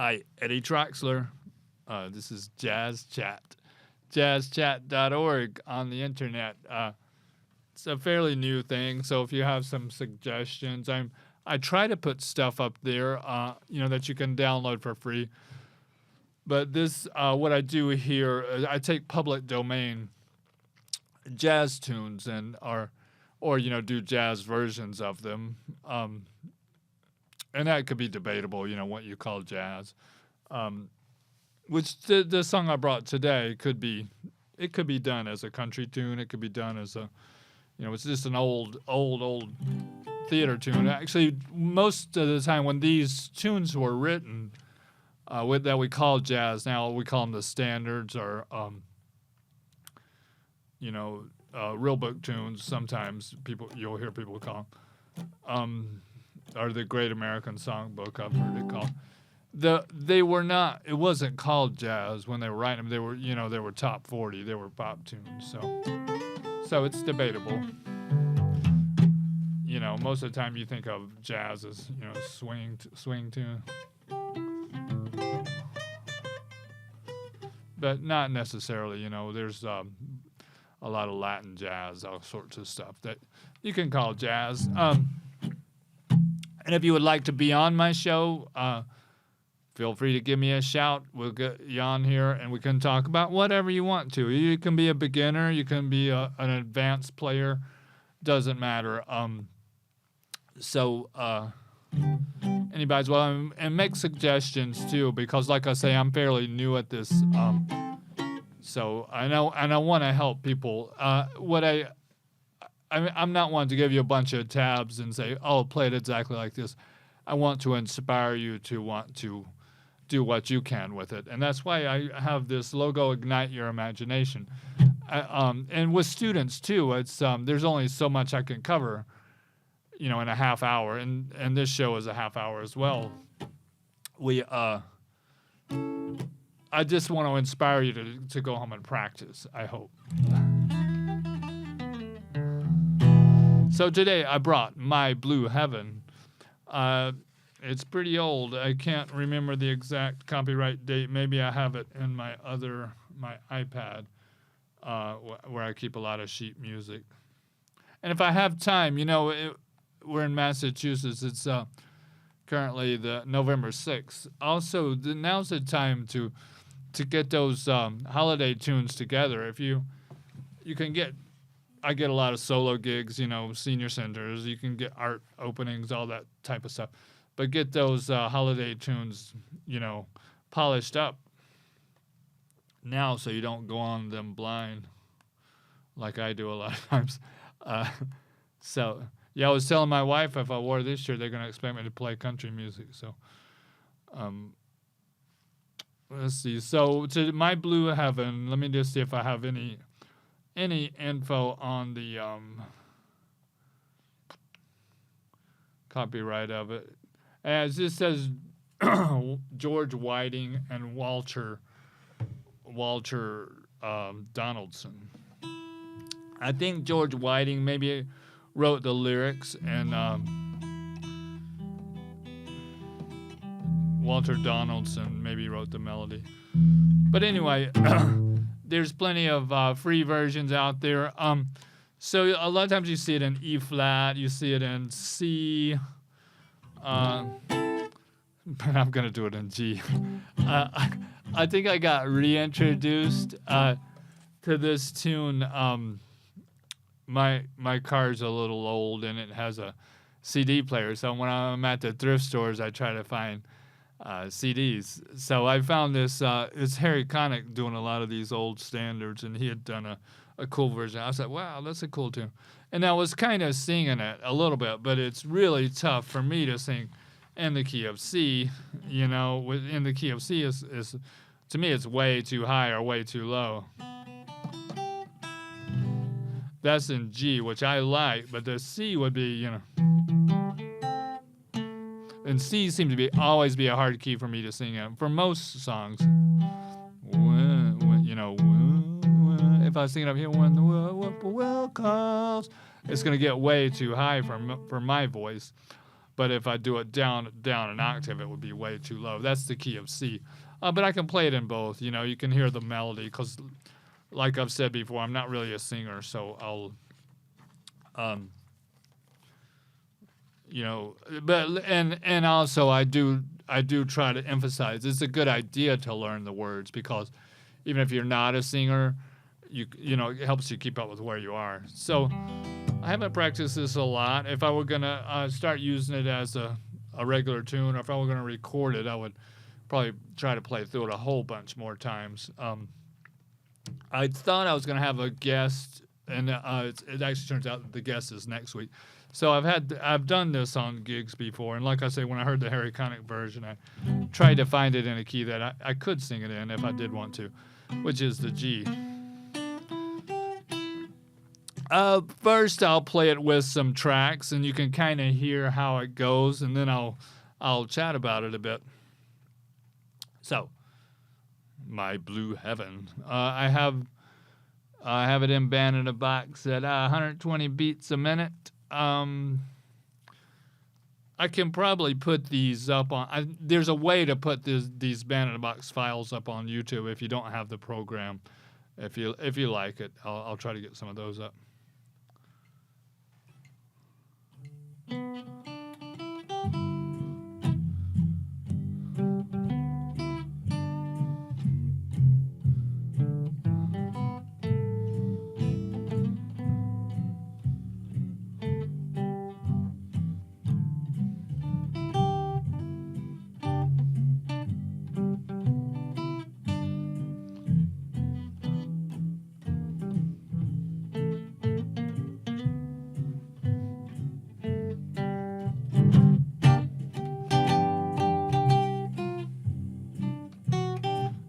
Hi, Eddie Troxler. This is Jazz Chat, jazzchat.org on the internet. It's a fairly new thing, so if you have some suggestions, I try to put stuff up there, that you can download for free. But this, what I do here, I take public domain jazz tunes or do jazz versions of them. And that could be debatable, what you call jazz. Which the song I brought today could be done as a country tune. It could be done as it's just an old theater tune. Actually, most of the time when these tunes were written, that we call jazz, now we call them the standards or, real book tunes. Sometimes you'll hear people call them. Or the Great American Songbook, I've heard it called. They were not. It wasn't called jazz when they were writing them. They were top 40. They were pop tunes. So it's debatable. Most of the time you think of jazz as swing tune, but not necessarily. There's a lot of Latin jazz, all sorts of stuff that you can call jazz. And if you would like to be on my show, feel free to give me a shout. We'll get you on here, and we can talk about whatever you want to. You can be a beginner. You can be an advanced player. Doesn't matter. Anybody's welcome. And make suggestions, too, because, like I say, I'm fairly new at this. So I know, and I want to help people. I'm not wanting to give you a bunch of tabs and say, oh, play it exactly like this. I want to inspire you to want to do what you can with it. And that's why I have this logo, Ignite Your Imagination. And with students, too, it's there's only so much I can cover, in a half hour. And this show is a half hour as well. I just want to inspire you to go home and practice, I hope. So today I brought My Blue Heaven. It's pretty old. I can't remember the exact copyright date. Maybe I have it in my iPad, where I keep a lot of sheet music. And if I have time, we're in Massachusetts. It's currently the November 6th. Also, now's the time to get those holiday tunes together. If you can get. I get a lot of solo gigs, senior centers. You can get art openings, all that type of stuff. But get those holiday tunes, polished up now so you don't go on them blind like I do a lot of times. I was telling my wife if I wore this shirt, they're going to expect me to play country music. So let's see. So to My Blue Heaven, let me just see if I have any info on the copyright of it. As this says, George Whiting and Walter Donaldson. I think George Whiting maybe wrote the lyrics, and Walter Donaldson maybe wrote the melody. But anyway. There's plenty of free versions out there. So a lot of times you see it in E flat, you see it in C, but I'm gonna do it in G. I think I got reintroduced to this tune. My car's a little old and it has a CD player, so when I'm at the thrift stores, I try to find CDs. So I found this, it's Harry Connick doing a lot of these old standards, and he had done a cool version. I was like, wow, that's a cool tune. And I was kind of singing it a little bit, but it's really tough for me to sing in the key of C. In the key of C is to me, it's way too high or way too low. That's in G, which I like, but the C would be, And C seems to always be a hard key for me to sing in. For most songs, if I sing it up here, when the whippoorwill calls, it's going to get way too high for my voice. But if I do it down an octave, it would be way too low. That's the key of C. But I can play it in both. You know, you can hear the melody because, like I've said before, I'm not really a singer, so I'll, you know, but and also I do try to emphasize it's a good idea to learn the words because even if you're not a singer, you know, it helps you keep up with where you are. So I haven't practiced this a lot. If I were gonna start using it as a regular tune, or if I were gonna record it, I would probably try to play through it a whole bunch more times. I thought I was gonna have a guest, and it actually turns out that the guest is next week. So I've done this on gigs before, and like I say, when I heard the Harry Connick version, I tried to find it in a key that I could sing it in if I did want to, which is the G. First, I'll play it with some tracks, and you can kind of hear how it goes, and then I'll chat about it a bit. So, My Blue Heaven. I have it in band in a box at 120 beats a minute. I can probably put these up on. There's a way to put these band in a box files up on YouTube if you don't have the program. If you like it, I'll try to get some of those up.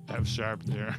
F sharp there.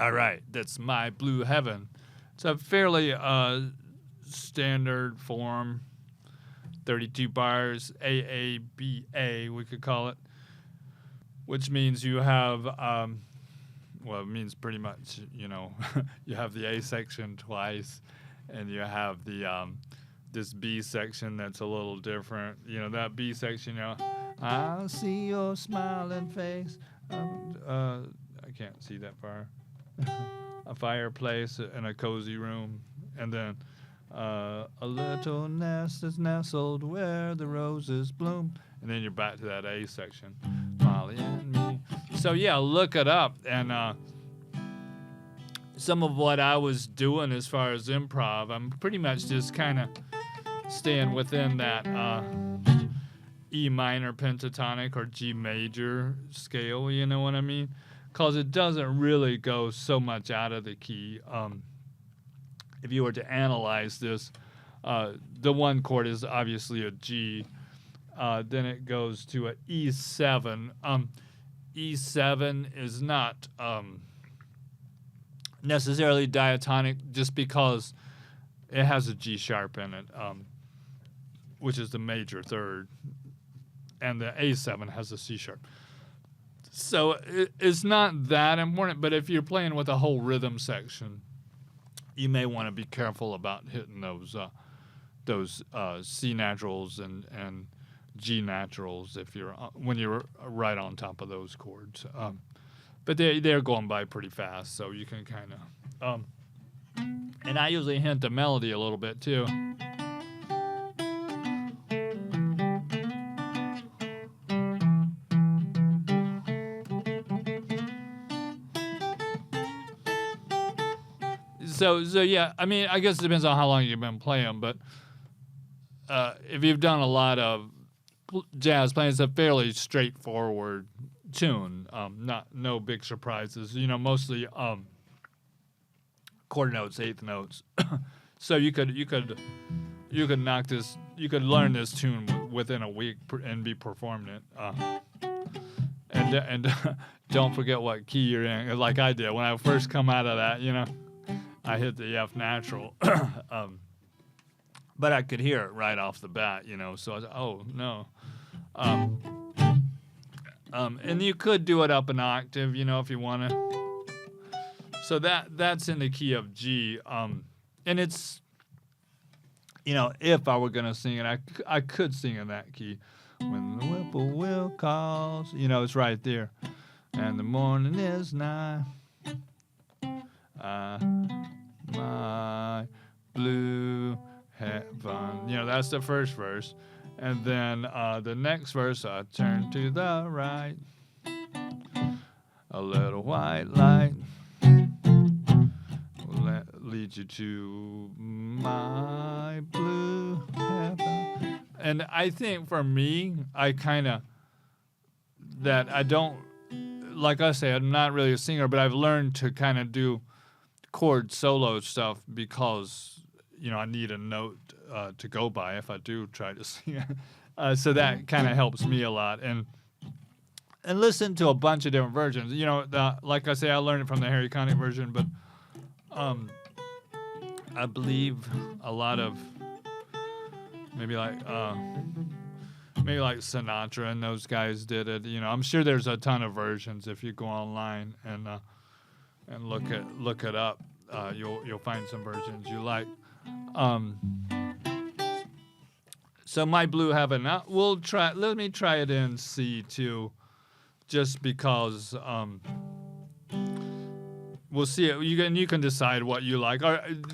All right, that's My Blue Heaven. It's a fairly standard form, 32 bars, AABA, we could call it. which means you have, well, it means pretty much, you have the A section twice, and you have the this B section that's a little different. That B section, I see your smiling face. I can't see that far. A fireplace and a cozy room, and then a little nest is nestled where the roses bloom, and then you're back to that A section, Molly and me. So yeah, look it up, and some of what I was doing as far as improv, I'm pretty much just kind of staying within that E minor pentatonic or G major scale, you know what I mean? Because it doesn't really go so much out of the key. If you were to analyze this, the one chord is obviously a G. Then it goes to an E7. E7 is not necessarily diatonic just because it has a G sharp in it, which is the major third, and the A7 has a C sharp. So it's not that important, but if you're playing with a whole rhythm section, you may want to be careful about hitting those C naturals and G naturals when you're right on top of those chords. But they're going by pretty fast, so you can kind of. And I usually hint the melody a little bit too. So yeah, I mean, I guess it depends on how long you've been playing, but if you've done a lot of jazz playing, it's a fairly straightforward tune. No big surprises. Mostly quarter notes, eighth notes. So you could knock this. You could learn this tune within a week and be performing it. And don't forget what key you're in, like I did when I first come out of that. I hit the F natural, but I could hear it right off the bat, so I was, oh, no. And you could do it up an octave, if you want to. So that's in the key of G. And it's, if I were going to sing it, I could sing in that key. When the whippoorwill calls, it's right there. And the morning is nigh. My blue heaven. That's the first verse. And then the next verse, I turn to the right. A little white light will lead you to my blue heaven. And I think for me, I don't, like I say, I'm not really a singer, but I've learned to kind of do chord solo stuff because I need a note to go by if I do try to sing it. So that kind of helps me a lot, and listen to a bunch of different versions. Like I say, I learned it from the Harry Connick version, but I believe a lot of maybe like Sinatra and those guys did it. I'm sure there's a ton of versions if you go online and look it up. You'll find some versions you like. So my blue heaven. Let me try it in C too, just because. We'll see it. You can decide what you like.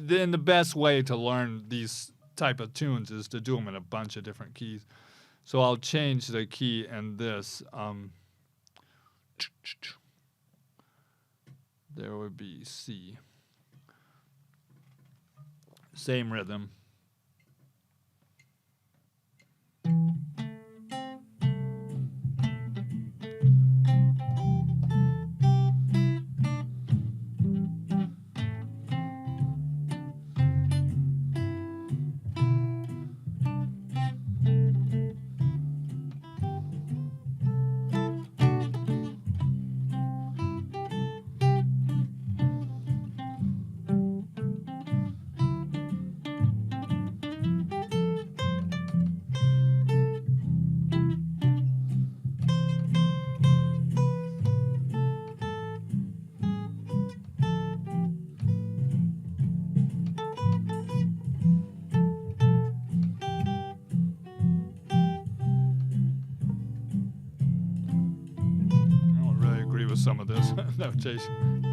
Then the best way to learn these type of tunes is to do them in a bunch of different keys. So I'll change the key in this. There would be C. Same rhythm. some of this notation.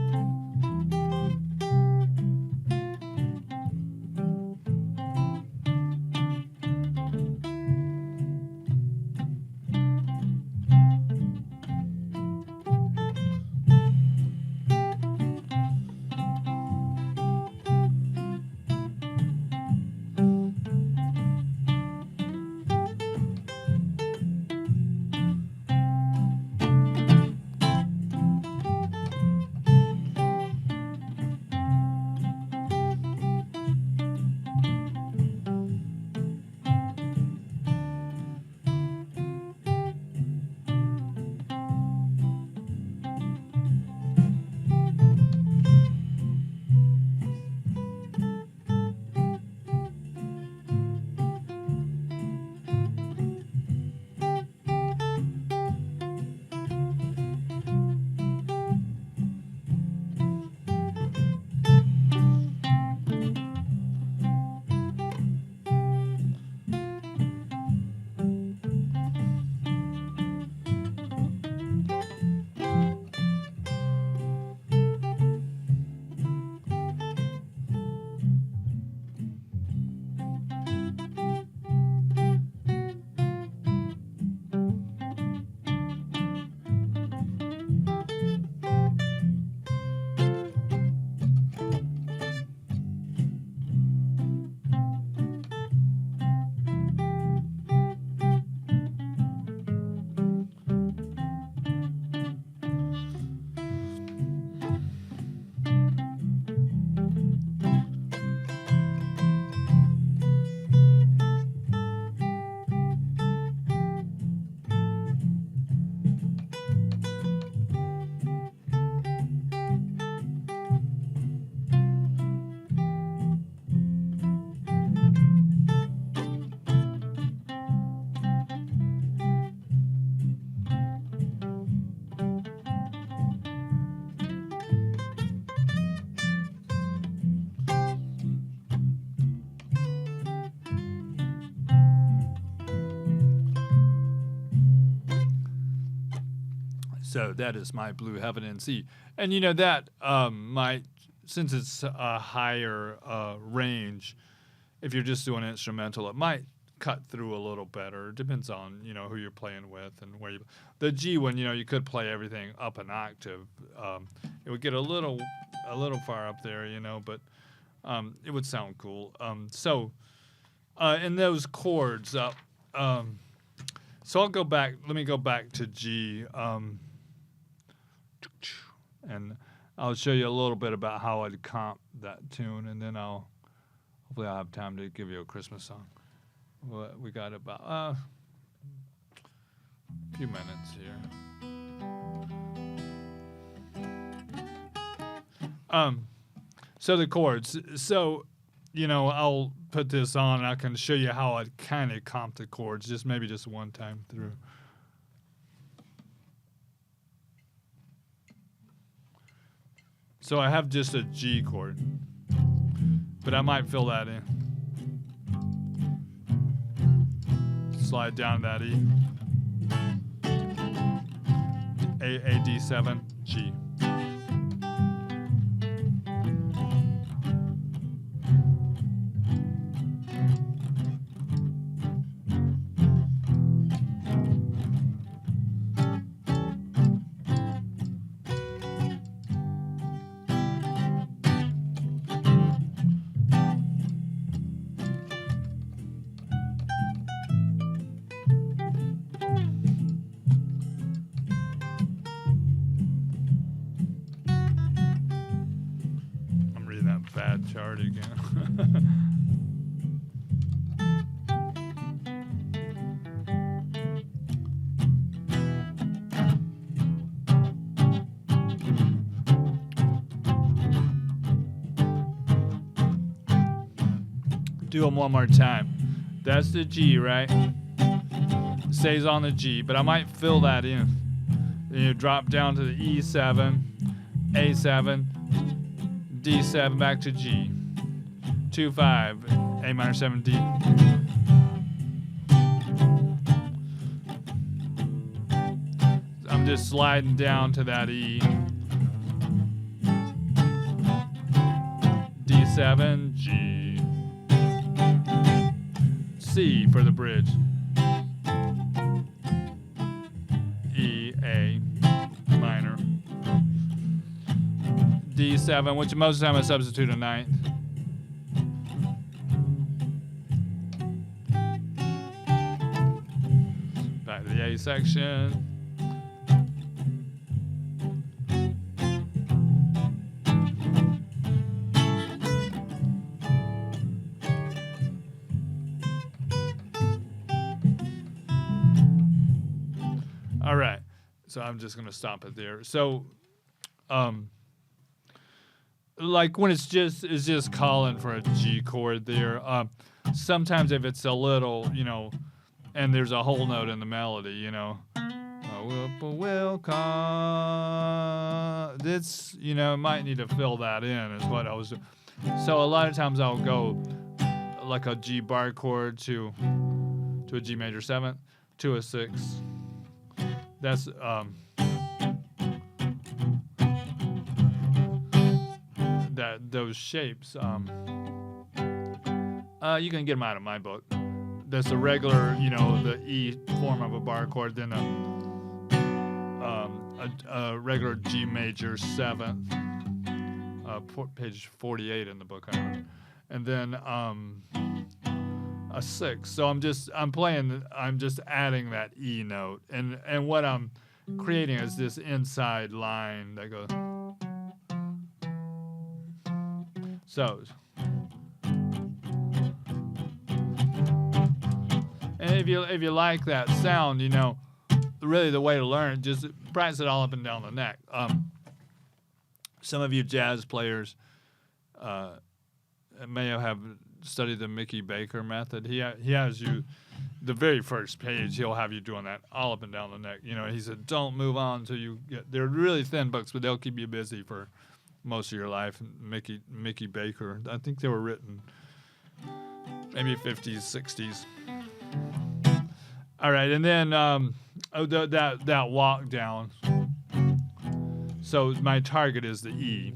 So that is my Blue Heaven in C. And you know that might, since it's a higher range, if you're just doing instrumental, it might cut through a little better. It depends on, you know, who you're playing with and where you. The G one, you know, you could play everything up an octave. It would get a little far up there, you know, but it would sound cool. So in those chords, so I'll go back. Let me go back to G. And I'll show you a little bit about how I'd comp that tune, and then hopefully I'll have time to give you a Christmas song. We got about a few minutes here. So the chords. So, you know, I'll put this on, and I can show you how I'd kind of comp the chords, maybe just one time through. So I have just a G chord, but I might fill that in. Slide down that E. A, D7, G. Bad chart again. Do them one more time. That's the G, right? Stays on the G, but I might fill that in. Then you drop down to the E7, A7, D7 back to G, 2-5, A minor 7 D. I'm just sliding down to that E. D7, G. C for the bridge. E, A, minor. D7, which most of the time I substitute a ninth. Back to the A section. All right, so I'm just gonna stop it there. So, like when it's just calling for a G chord there. Sometimes if it's a little, and there's a whole note in the melody, will come. This, might need to fill that in is what I was doing. So a lot of times I'll go like a G bar chord to a G major 7th to a 6. That's those shapes. You can get them out of my book. That's a regular, the E form of a bar chord, then a regular G major 7th, page 48 in the book, and then a 6. So I'm just adding that E note, and what I'm creating is this inside line that goes. So, and if you like that sound, really the way to learn it, just practice it all up and down the neck. Some of you jazz players may have studied the Mickey Baker method. He has you, the very first page, he'll have you doing that all up and down the neck. He said, don't move on until you get. They're really thin books, but they'll keep you busy for most of your life. Mickey Baker. I think they were written maybe 50s, 60s. All right, and then that walk down. So my target is the E.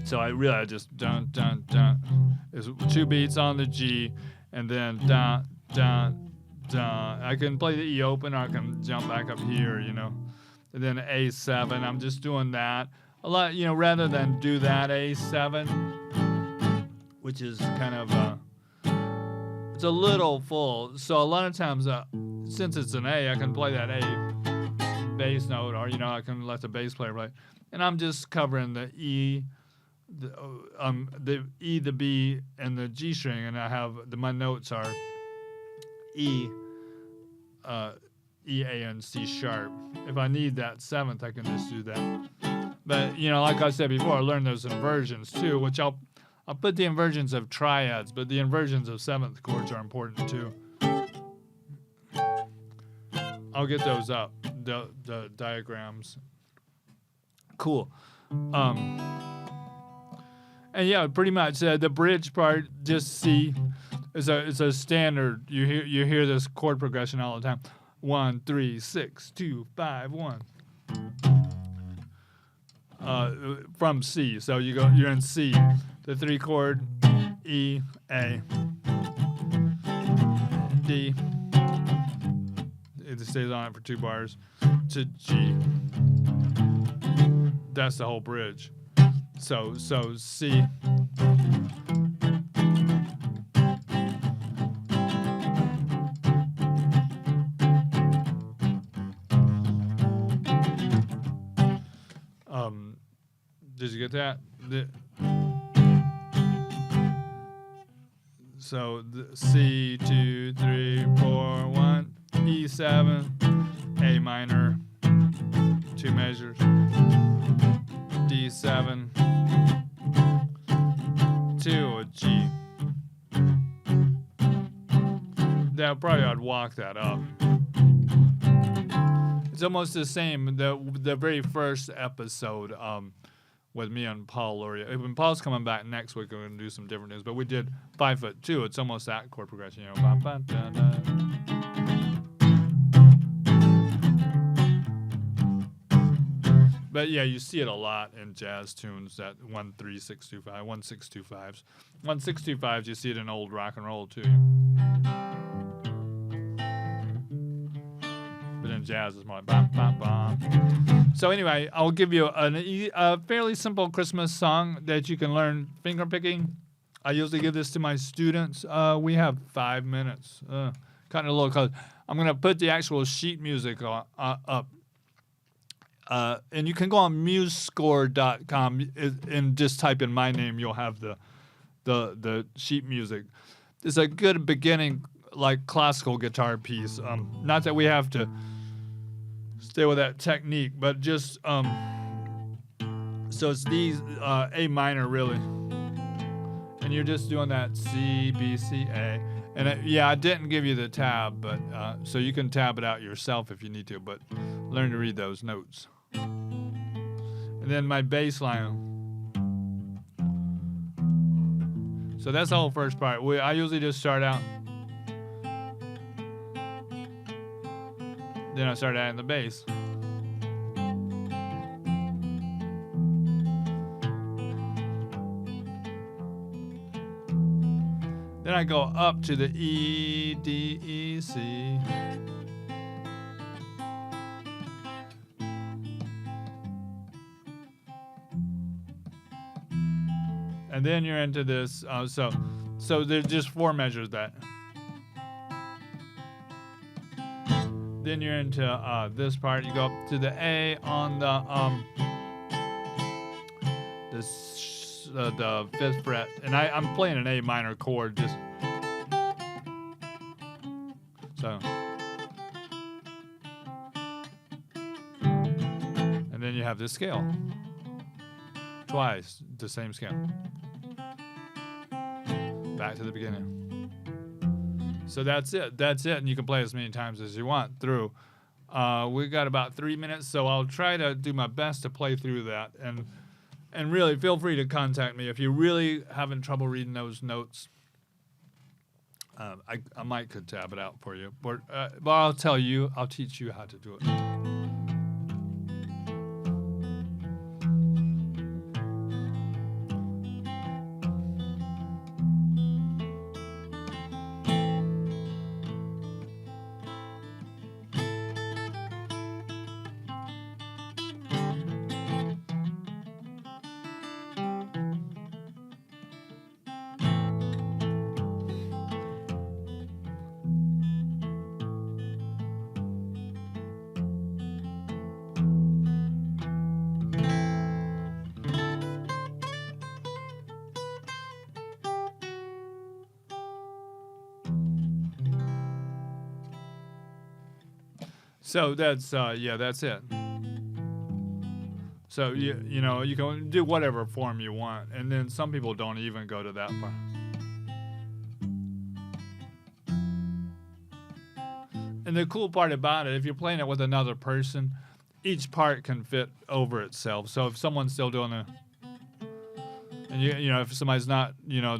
So I just dun dun dun. There's 2 beats on the G, and then dun dun dun. I can play the E open, or I can jump back up here, And then A7. I'm just doing that a lot, rather than do that A7, which is kind of it's a little full. So a lot of times, since it's an A, I can play that A bass note, or I can let the bass player play, and I'm just covering the E, the E, the B, and the G string, and I have my notes are E, E, A, and C sharp. If I need that 7th, I can just do that. But like I said before, I learned those inversions too, which I'll put the inversions of triads, but the inversions of 7th chords are important too. I'll get those up, the diagrams. Cool. And yeah, pretty much the bridge part, just C, is a standard. You hear this chord progression all the time. 1, 3, 6, 2, 5, 1. From C, so you're in C, the 3 chord, E, A, D. It stays on it for 2 bars to G. That's the whole bridge. So C. Did you get that? So C 2 3 4 1 E7 A minor 2 measures D7 2 a G. That probably I'd walk that up. It's almost the same. The very first episode with me and Paul Luria. When Paul's coming back next week, we're going to do some different things. But we did 5 foot 2. It's almost that chord progression, But yeah, you see it a lot in jazz tunes, that 1-3-6-2-5, 1-6-2-5s. 1-6-2-5s, you see it in old rock and roll too. But in jazz, it's more like bam, bam, bam. So anyway, I'll give you a fairly simple Christmas song that you can learn finger picking. I usually give this to my students. We have 5 minutes. Cutting it a little close. I'm going to put the actual sheet music up. And you can go on musescore.com and just type in my name. You'll have the sheet music. It's a good beginning, like classical guitar piece. Not that we have to stay with that technique, but just so it's these A minor really, and you're just doing that C B C A. And I didn't give you the tab, but so you can tab it out yourself if you need to, but learn to read those notes. And then my bass line. So that's the whole first part. I usually just start out. Then I start adding the bass. Then I go up to the E, D, E, C. And then you're into this. So there's just 4 measures that. Then you're into this part. You go up to the A on the 5th fret, and I'm playing an A minor chord just so. And then you have this scale twice, the same scale. Back to the beginning. So that's it, and you can play as many times as you want through. We got about 3 minutes, so I'll try to do my best to play through that, and really feel free to contact me if you're really having trouble reading those notes. I might could tab it out for you, but I'll teach you how to do it. So that's it. So you know you can do whatever form you want, and then some people don't even go to that part. And the cool part about it, if you're playing it with another person, each part can fit over itself. So if someone's still doing and you know if somebody's not, you know,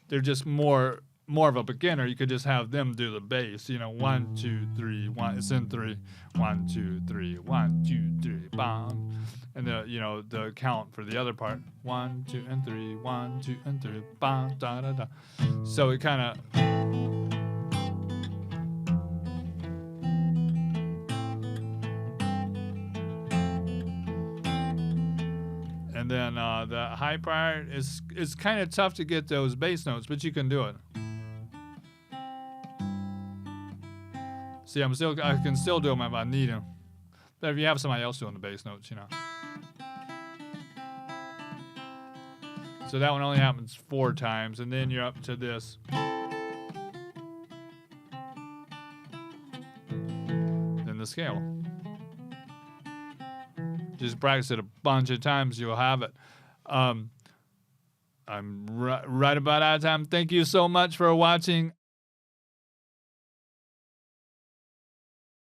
they're just more of a beginner, you could just have them do the bass, you know, 1, 2, 3, 1. It's in 3, 1, 2, 3, 1, 2, 3, bam, and the count for the other part, 1, 2, and 3, 1, 2, and 3, bam, da da da. So it kind of. And then the high part is kind of tough to get those bass notes, but you can do it. See, I can still do them if I need them. But if you have somebody else doing the bass notes, you know. So that one only happens 4 times, and then you're up to this. Then the scale. Just practice it a bunch of times, you'll have it. I'm right about out of time. Thank you so much for watching.